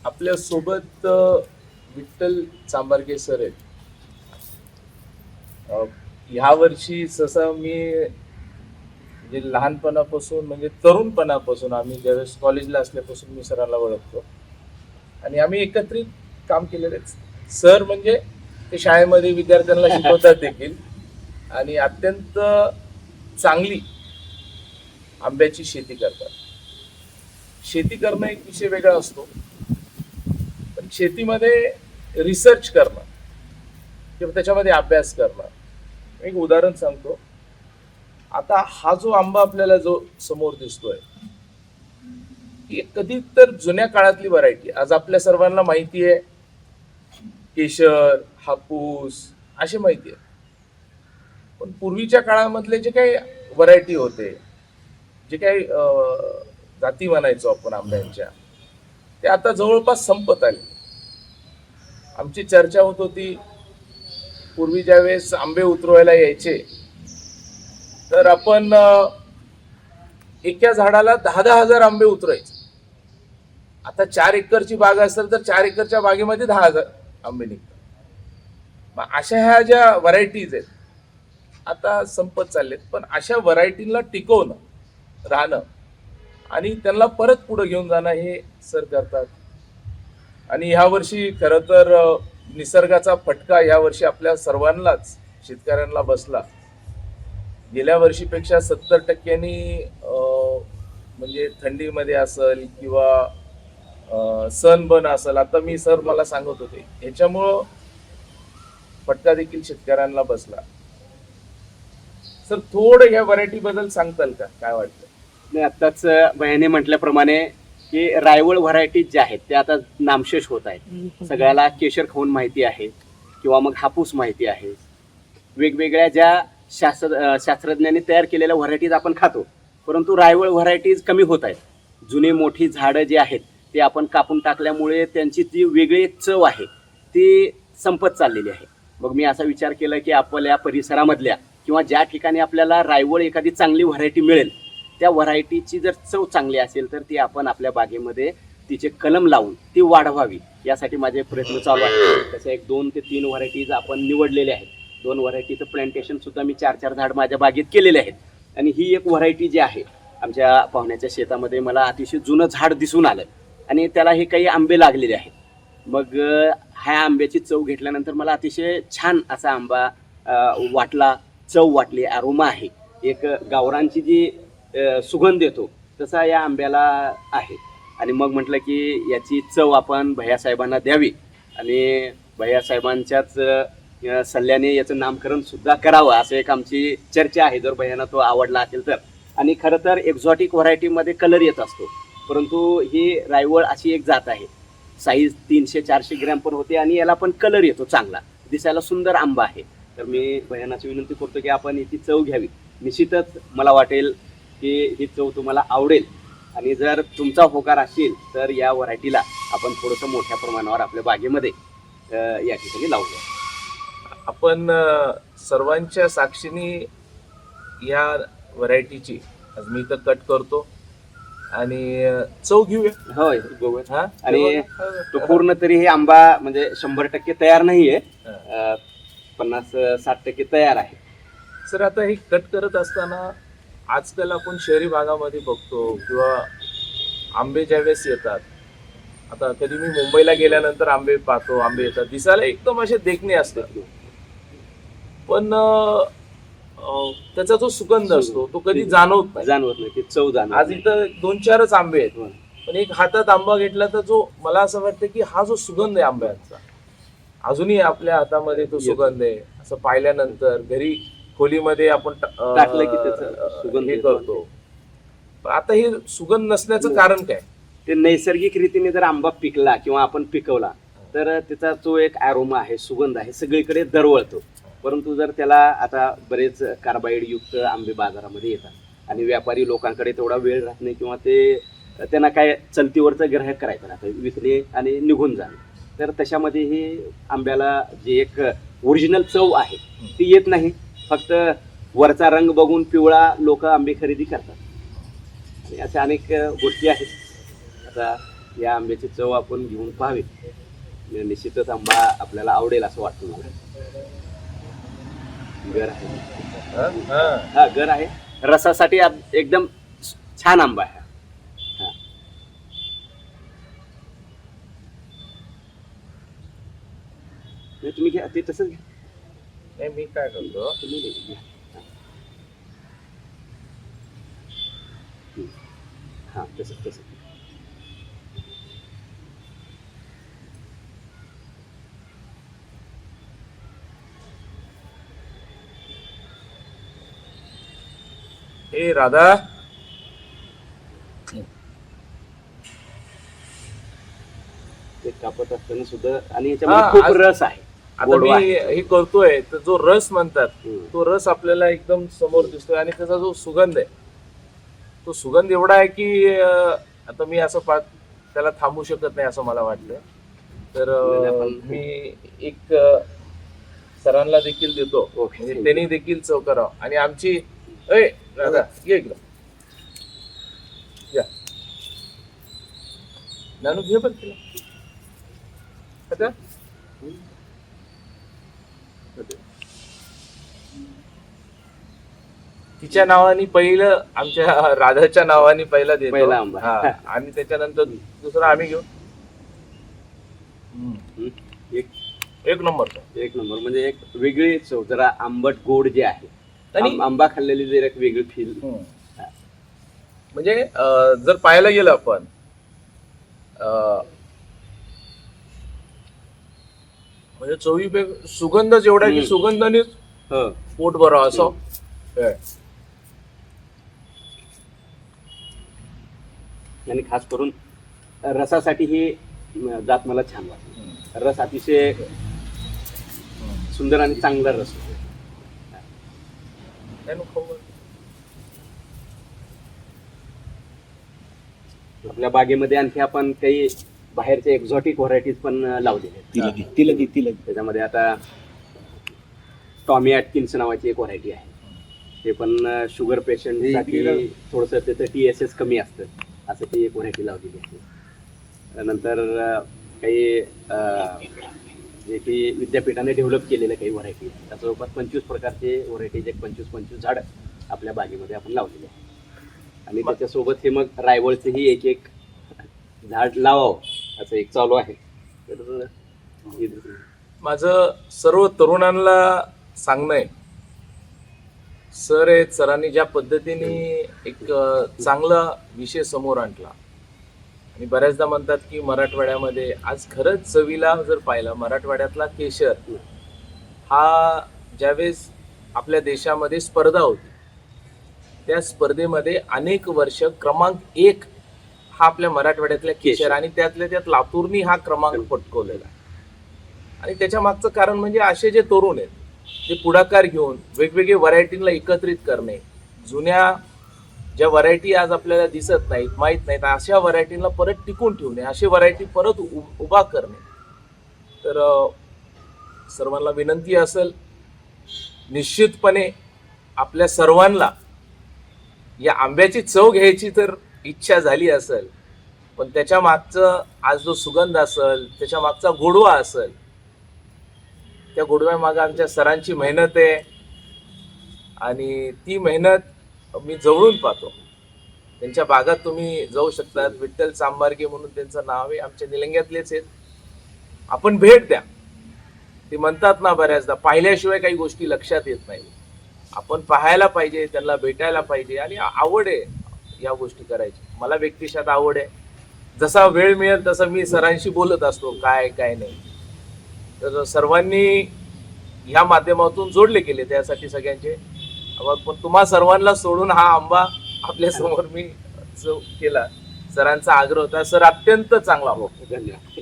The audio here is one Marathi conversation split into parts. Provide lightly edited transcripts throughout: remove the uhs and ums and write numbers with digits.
आपल्या सोबत विठ्ठल चांबारके सर आहेत. ह्या वर्षी सहसा मी म्हणजे लहानपणापासून म्हणजे तरुणपणापासून आम्ही ज्यावेळेस कॉलेजला असल्यापासून मी सरांना ओळखतो आणि आम्ही एकत्रित काम केलेले सर म्हणजे ते शाळेमध्ये विद्यार्थ्यांना शिकवतात देखील आणि अत्यंत चांगली आंब्याची शेती करतात. शेती करणं एक विषय वेगळा असतो, पण शेतीमध्ये रिसर्च करणं किंवा त्याच्यामध्ये अभ्यास करणं. एक उदाहरण सांगतो. आता हा जो आंबा आपल्याला जो समोर दिसतोय ही कधी तर जुन्या काळातली व्हरायटी. आज आपल्या सर्वांना माहिती आहे केशर, हापूस अशी माहिती आहे, पण पूर्वीच्या काळामधले जे काही व्हरायटी होते, जे काही जाती म्हणायचो आपण आंब्यांच्या, ते आता जवळपास संपत आले. आमची चर्चा होत होती पूर्वी ज्यावेळेस आंबे उतरवायला यायचे तर आपण एका झाडाला 10,000 आंबे उतरायचे. आता 4 एकरची बाग असेल तर 4 एकरच्या बागेमध्ये 10,000 आंबे निघतात. मग अशा ह्या ज्या व्हरायटीज आहेत आता संपत चाललेत, पण अशा व्हरायटीला टिकवणं, राहणं आणि त्यांना परत पुढे घेऊन जाणं हे सर करतात. आणि ह्या वर्षी खरं तर निसर्गाचा फटका ह्या वर्षी आपल्या सर्वांनाच शेतकऱ्यांना बसला. गेल्या वर्षीपेक्षा 70% म्हणजे थंडीमध्ये असेल किंवा सनबर्न असेल. आता मी सर मला सांगत होते ह्याच्यामुळं फटका देखील शेतकऱ्यांना बसला. सर थोडं ह्या व्हरायटी बद्दल सांगताल का, काय वाटतं? नाही, आत्ताच बहिणी म्हटल्याप्रमाणे की रायवळ व्हरायटीज ज्या आहेत त्या आता नामशेष होत आहेत. सगळ्याला केशर खाऊन माहिती आहे किंवा मग हापूस माहिती आहे. वेगवेगळ्या ज्या शास्त्रज्ञांनी तयार केलेल्या व्हरायटीज आपण खातो, परंतु रायवळ व्हरायटीज कमी होत आहेत. जुनी मोठी झाडं जी आहेत ते आपण कापून टाकल्यामुळे त्यांची जी वेगळी चव आहे ती संपत चाललेली आहे. मग मी असा विचार केला की आपल्या परिसरामधल्या किंवा ज्या ठिकाणी आपल्याला रायवळ एखादी चांगली व्हरायटी मिळेल त्या व्हरायटीची जर चव चांगली असेल तर ती आपण आपल्या बागेमध्ये तिचे कलम लावून ती वाढवावी, यासाठी माझे प्रयत्न चालू आहेत. तसे एक 2 ते 3 व्हरायटीज आपण निवडलेले आहेत. 2 व्हरायटीचं प्लांटेशन सुद्धा मी 4-4 झाड माझ्या बागेत केलेले आहेत. आणि ही एक व्हरायटी जी आहे आमच्या पाहुण्याच्या शेतामध्ये मला अतिशय जुनं झाड दिसून आलं आणि त्याला हे काही आंबे लागलेले आहेत. मग ह्या आंब्याची चव घेतल्यानंतर मला अतिशय छान असा आंबा वाटला, चव वाटली, अरोमा आहे. एक गावरांची जी सुगंध येतो तसा या आंब्याला आहे. आणि मग म्हटलं की याची चव आपण भैयासाहेबांना द्यावी आणि भैयासाहेबांच्याच सल्ल्याने याचं नामकरण सुद्धा करावं असं एक आमची चर्चा आहे, जर भैयांना तो आवडला असेल तर. आणि खरं तर एक्झॉटिक व्हरायटीमध्ये कलर येत असतो, परंतु ही रायवळ अशी एक जात आहे, साईज 300-400 ग्रॅम पण होते आणि याला पण कलर येतो चांगला, दिसायला सुंदर आंबा आहे. तर मी भैयांनाची विनंती करतो की आपण याची चव घ्यावी. निश्चितच मला वाटेल की ही चव तुम्हाला आवडेल आणि जर तुमचा होकार असेल तर या व्हरायटीला आपण थोडंसं मोठ्या प्रमाणावर आपल्या बागेमध्ये या ठिकाणी लावूया. आपण सर्वांच्या साक्षीने या व्हरायटीची आज मी इथं कट करतो आणि चव घेऊया. होय, बघूया. हा आणि तो पूर्ण तरी हे आंबा म्हणजे 100% तयार नाहीये, 50-60% तयार आहे. सर आता हे कट करत असताना आजकाल आपण शहरी भागामध्ये बघतो किंवा आंबे ज्यावेळेस येतात, आता कधी मी मुंबईला गेल्यानंतर आंबे पाहतो, आंबे येतात दिसायला एकदम असे देखणे असतात, पण त्याचा जो सुगंध असतो तो कधी जाणवत नाही, ती चव जाणवत. आज इथं 2-4च आंबे आहेत, पण एक हातात आंबा घेतला तर जो मला असं वाटतं की हा जो सुगंध आहे आंब्याचा अजूनही आपल्या हातामध्ये तो सुगंध आहे. असं पाहिल्यानंतर घरी खोलीमध्ये आपण टाकलं की त्याचा सुगंध हे करतो. पण आता हे सुगंध नसण्याचं कारण काय? ते नैसर्गिक रीतीने जर आंबा पिकला किंवा आपण पिकवला तर त्याचा जो एक ॲरोमा आहे, सुगंध आहे, सगळीकडे दरवळतो. परंतु जर त्याला आता बरेच कार्बाईड युक्त आंबे बाजारामध्ये येतात आणि व्यापारी लोकांकडे तेवढा वेळ राहत नाही किंवा ते त्यांना काय चलतीवरचं ग्राहक करायचं राहतं, विकणे आणि निघून जाणे. तर तशामध्ये हे आंब्याला जे एक ओरिजिनल चव आहे ती येत नाही. फक्त वरचा रंग बघून पिवळा लोक आंबे खरेदी करतात आणि अशा अनेक गोष्टी आहेत. आता या आंब्याची चव आपण घेऊन पाहावी. निश्चितच आंबा आपल्याला आवडेल असं वाटतं मला. गर आहे, हा गर आहे, रसासाठी एकदम छान आंबा आहे. हा. तुम्ही घ्या ते तसंच घ्या. नाही मी काय करतो, तुम्ही घ्या. हा तसंच तसं. ए राधा, ते कापत असताना सुद्धा आणि याच्यामध्ये हा, खूप आज- रस आहे. आता गोडवा मी आहे. हे करतोय तर जो रस म्हणतात हम्म. तो रस आपल्याला एकदम समोर दिसतोय आणि त्याचा जो सुगंध आहे तो सुगंध एवढा आहे की आता मी असं त्याला थांबू शकत नाही असं मला वाटतं. तर नाही, आपण- मी एक सरांना देखील देतो, ओके. म्हणजे त्यांनी देखील चव करावं. आणि आमची ए राधा ये इकडं, या नानू घे बरं तिला आता. तिच्या नावाने पहिलं, आमच्या राधाच्या नावाने पहिला देतो. पहिला आंबा. हा, आणि त्याच्यानंतर दुसरा आम्ही घेऊ. एक एक नंबर. एक नंबर म्हणजे एक वेगळी चव, जरा आंबट गोड जे आहे. आणि- आंबा खाल्लेली जर एक वेगळी फील. म्हणजे जर पाहायला गेलं आपण म्हणजे चवी सुगंध जेवढा आहे की सुगंधानेच पोट भरावं असं हे. आणि खास करून रसासाठी ही जात मला छान वाटते. रस अतिशय सुंदर आणि चांगला रस होतो. नाही ना, खाऊ बरं. आपल्या बागेमध्ये आणखी आपण काही बाहेरचे एक्झॉटिक व्हरायटीज पण लावलेले आहेत. त्याच्यामध्ये आता टॉमी ॲटकिन्स नावाची एक व्हरायटी आहे. ते पण शुगर पेशंटसाठी थोडंसं त्याचं TSS कमी असतं, असं ती एक व्हरायटी लावलेली आहे. नंतर काही जे की विद्यापीठाने डेव्हलप केलेल्या काही व्हरायटी आहेत. जवळपास 25 प्रकारचे व्हरायटीज, एक 25 झाडं आपल्या बागेमध्ये आपण लावलेले आहे. आणि त्याच्यासोबत हे मग रायवळचंही एक एक झाड लावावं असं एक चालू आहे. तर माझं सर्व तरुणांना सांगणं आहे, सर आहेत, सरांनी ज्या पद्धतीने एक चांगला विषय समोर आणला. आणि बऱ्याचदा म्हणतात की मराठवाड्यामध्ये आज खरंच चवीला जर पाहिलं, मराठवाड्यातला केशर हा ज्यावेळेस आपल्या देशामध्ये स्पर्धा होती, त्या स्पर्धेमध्ये अनेक वर्ष क्रमांक 1 हा आपल्या मराठवाड्यातल्या केशर, आणि त्यातल्या त्यात लातूरनी हा क्रमांक पटकवलेला आहे. आणि त्याच्या मागचं कारण म्हणजे असे जे तरुण आहेत ते पुढाकार घेऊन वेगवेगळे व्हरायटीला एकत्रित करणे, जुन्या ज्या व्हरायटी आज आपल्याला दिसत नाहीत, माहीत नाहीत, अशा व्हरायटीला परत टिकून ठेवणे, अशी व्हरायटी परत उभा करणे. तर सर्वांना विनंती असेल, निश्चितपणे आपल्या सर्वांना या आंब्याची चव घ्यायची तर इच्छा झाली असेल, पण त्याच्या मागचं आज जो सुगंध असेल, त्याच्या मागचा गोडवा असेल, त्या गोडव्यामागं आमच्या सरांची मेहनत आहे. आणि ती मेहनत मी जवळून पाहतो. त्यांच्या बागात तुम्ही जाऊ शकतात. विठ्ठल चांबारगे म्हणून त्यांचं नाव आहे, आमच्या निलंग्यातलेच आहेत. आपण भेट द्या. ते म्हणतात ना बऱ्याचदा, पाहिल्याशिवाय काही गोष्टी लक्षात येत नाही. आपण पाहायला पाहिजे, त्यांना भेटायला पाहिजे. आणि आवड आहे या गोष्टी करायची. मला व्यक्तिशत आवड आहे. जसा वेळ मिळेल तसं मी सरांशी बोलत असतो, काय काय नाही. तर सर्वांनी ह्या माध्यमातून जोडले गेले, त्यासाठी सगळ्यांचे आभार. पण तुम्हा सर्वांना सोडून हा आंबा आपल्या समोर मी केला, सरांचा आग्रह होता. सर अत्यंत चांगला हो, धन्यवाद.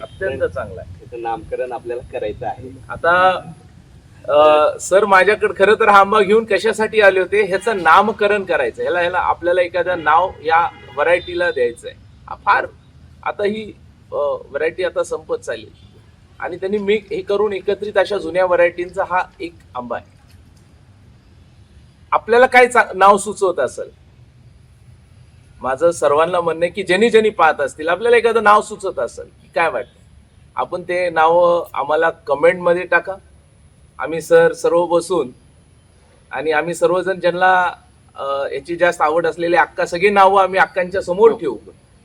अत्यंत चांगला आहे. त्याचं नामकरण आपल्याला करायचं आहे. आता सर माझ्याकडे खरं तर हा आंबा घेऊन कशासाठी आले होते, ह्याचं नामकरण करायचं. ह्याला आपल्याला एखादं नाव या व्हरायटीला द्यायचंय. फार आता ही व्हरायटी आता संपत चालली, आणि त्यांनी मी हे करून एकत्रित अशा जुन्या व्हरायटींचा हा एक आंबा आहे. आपल्याला काय नाव सुचवत असेल, माझं सर्वांना म्हणणं आहे की ज्यांनी ज्यांनी पाहत असतील, आपल्याला एखादं नाव सुचत असेल की काय वाटतं, आपण ते नाव आम्हाला कमेंटमध्ये टाका. आम्ही सर्व बसून आणि आम्ही सर्वजण ज्यांना याची जास्त आवड असलेली अक्का, सगळी नावं आम्ही अक्कांच्या समोर ठेवू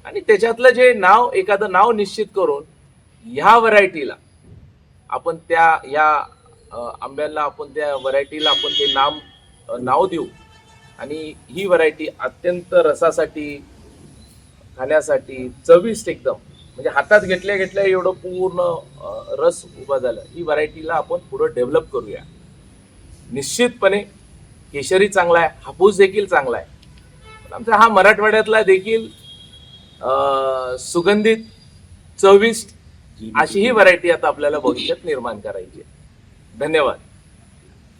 आणि त्याच्यातलं जे नाव, एखादं नाव निश्चित करून ह्या व्हरायटीला आपण या आंब्याला आपण त्या व्हरायटीला आपण ते नाव देऊ. आणि ही व्हरायटी अत्यंत रसासाठी, खाण्यासाठी चविष्ट एकदम, म्हणजे हातात घेतल्या घेतल्या एवढं पूर्ण रस उभा झाला. ही व्हरायटीला आपण पुढे डेव्हलप करूया. निश्चितपणे केशरी चांगला आहे, हापूस देखील चांगला आहे, पण आमचा हा मराठवाड्यातला देखील सुगंधित, चविष्ट अशी ही व्हरायटी आता आपल्याला भविष्यात निर्माण करायची आहे. धन्यवाद.